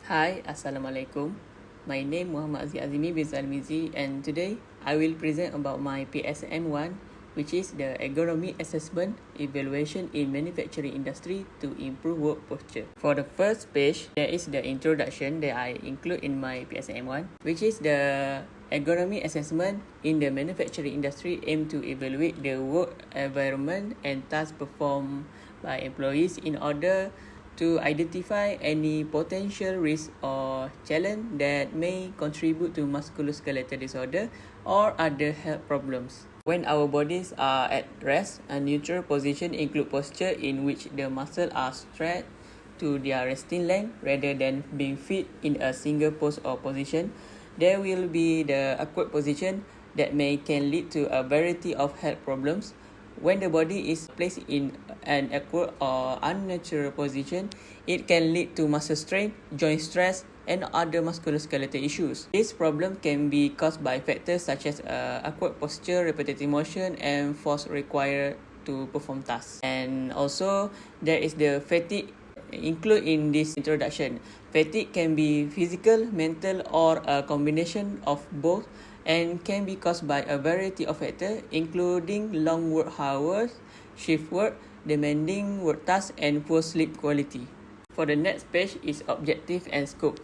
Hi, Assalamualaikum. My name Muhammad Hazimie bin Salmizi, and today I will present about my PSM 1, which is the ergonomic assessment evaluation in manufacturing industry to improve work posture. For the first page, there is the introduction that I include in my PSM 1, which is the ergonomic assessment in the manufacturing industry aim to evaluate the work environment and tasks performed by employees in order to identify any potential risk or challenge that may contribute to musculoskeletal disorder or other health problems. When our bodies are at rest, a neutral position includes posture in which the muscles are stretched to their resting length rather than being fit in a single pose or position. There will be the awkward position that can lead to a variety of health problems. When the body is placed in an awkward or unnatural position, it can lead to muscle strain, joint stress, and other musculoskeletal issues. This problem can be caused by factors such as awkward posture, repetitive motion, and force required to perform tasks. And also, there is the fatigue included in this introduction. Fatigue can be physical, mental, or a combination of both, and can be caused by a variety of factors, including long work hours, shift work, demanding work tasks, and poor sleep quality. For the next page is objective and scope.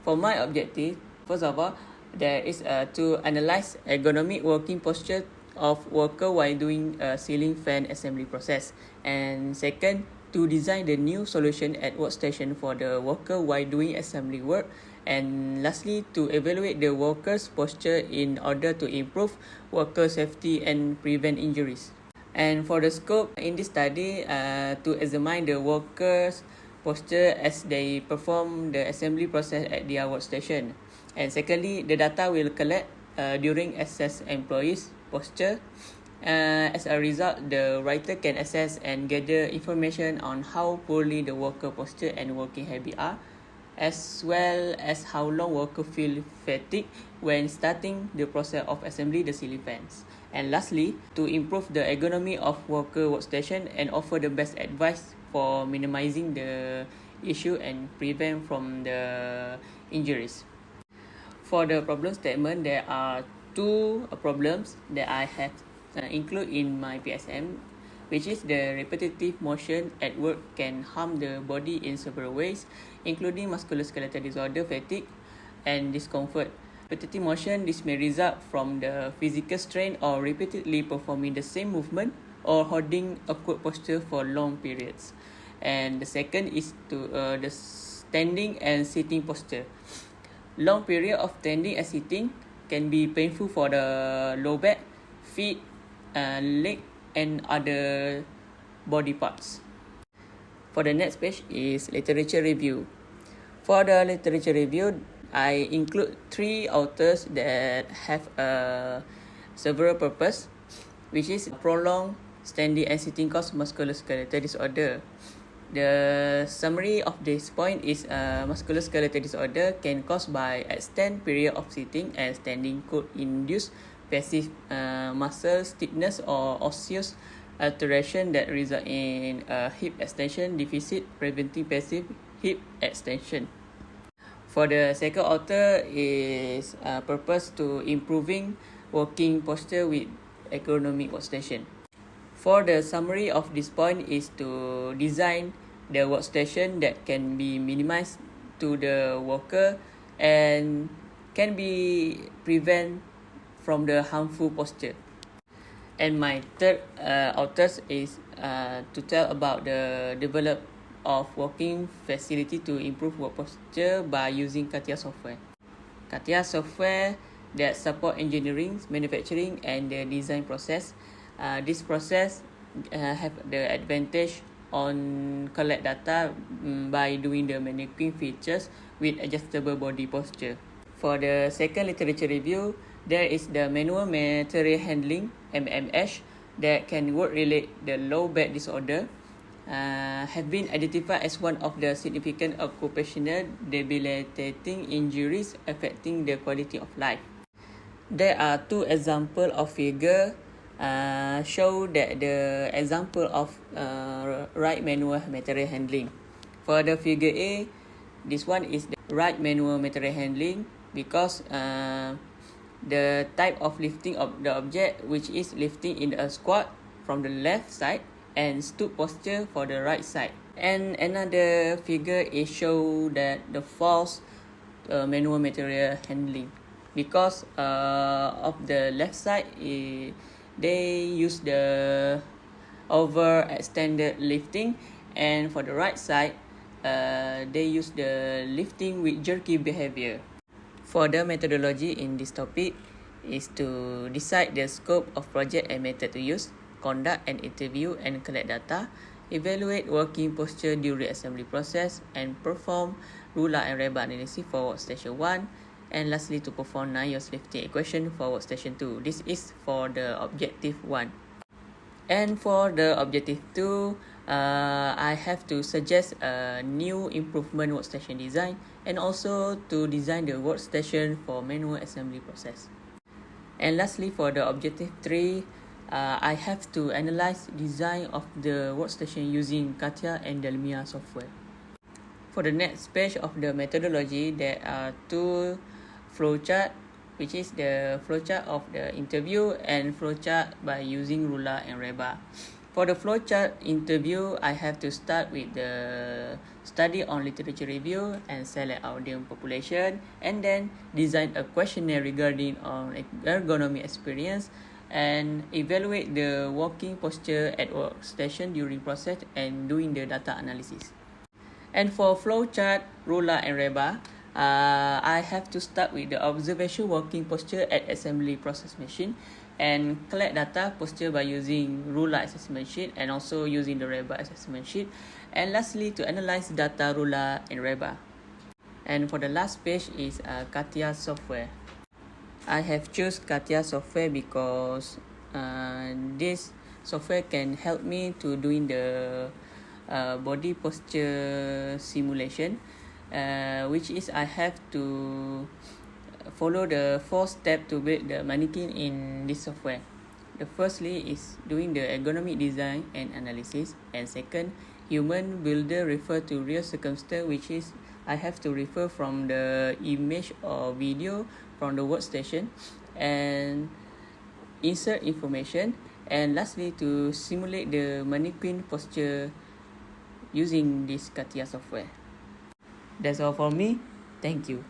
For my objective, first of all, there is to analyze ergonomic working posture of worker while doing a ceiling fan assembly process. And second, to design the new solution at workstation for the worker while doing assembly work. And lastly, to evaluate the worker's posture in order to improve worker safety and prevent injuries. And for the scope in this study, to examine the workers' posture as they perform the assembly process at their workstation. And secondly, the data will collect during assess employees' posture. As a result, the writer can assess and gather information on how poorly the worker posture and working habit are, as well as how long worker feel fatigue when starting the process of assembly the ceiling fans. And lastly, to improve the ergonomy of worker workstation and offer the best advice for minimizing the issue and prevent from the injuries. For the problem statement, there are two problems that I have include in my PSM, which is the repetitive motion at work can harm the body in several ways, including musculoskeletal disorder, fatigue, and discomfort. Repetitive motion, this may result from the physical strain or repeatedly performing the same movement or holding awkward posture for long periods. And the second is to the standing and sitting posture. Long period of standing and sitting can be painful for the low back, feet, leg, and other body parts. For the next page is literature review. For the literature review, I include 3 authors that have several purpose, which is prolonged standing and sitting cause musculoskeletal disorder. The summary of this point is musculoskeletal disorder can caused by extended period of sitting and standing could induce passive muscle stiffness or osseous alteration that result in hip extension deficit, preventing passive hip extension. For the second author is purpose to improving working posture with ergonomic workstation. For the summary of this point is to design the workstation that can be minimized to the worker and can be prevent from the harmful posture. And my third authors is to tell about the development of working facility to improve work posture by using CATIA software. CATIA software that support engineering, manufacturing, and the design process. This process have the advantage on collect data by doing the mannequin features with adjustable body posture. For the second literature review, there is the manual material handling MMH that can work-relate the low back disorder. Have been identified as one of the significant occupational debilitating injuries affecting the quality of life. There are 2 examples of figure show that the example of right manual material handling. For the figure A, this one is the right manual material handling because the type of lifting of the object, which is lifting in a squat from the left side and stoop posture for the right side. And another figure is show that the false manual material handling because of the left side they use the overextended lifting, and for the right side they use the lifting with jerky behavior. For the methodology in this topic is to decide the scope of project and method to use, conduct an interview and collect data, evaluate working posture during assembly process, and perform ruler and rebar analysis for workstation 1, and lastly to perform 9 yaws lifting equation for workstation 2. This is for the objective 1. And for the objective 2, I have to suggest a new improvement workstation design and also to design the workstation for manual assembly process. And lastly, for the objective 3, I have to analyze design of the workstation using CATIA and Salmizi software. For the next page of the methodology, there are 2 flowchart, which is the flowchart of the interview and flowchart by using ruler and rebar. For the flowchart interview, I have to start with the study on literature review and select audience population, and then design a questionnaire regarding on ergonomy experience and evaluate the working posture at workstation during process and doing the data analysis. And for flowchart, ruler and rebar, I have to start with the observation working posture at assembly process machine and collect data posture by using ruler assessment sheet and also using the rebar assessment sheet, and lastly to analyze data ruler and rebar. And for the last page is CATIA software. I have choose CATIA software because this software can help me to doing the body posture simulation, which is I have to follow the 4 steps to build the mannequin in this software. The firstly is doing the ergonomic design and analysis, and second, human builder refer to real circumstance, which is I have to refer from the image or video from the workstation and insert information, and lastly to simulate the mannequin posture using this CATIA software. That's all for me. Thank you.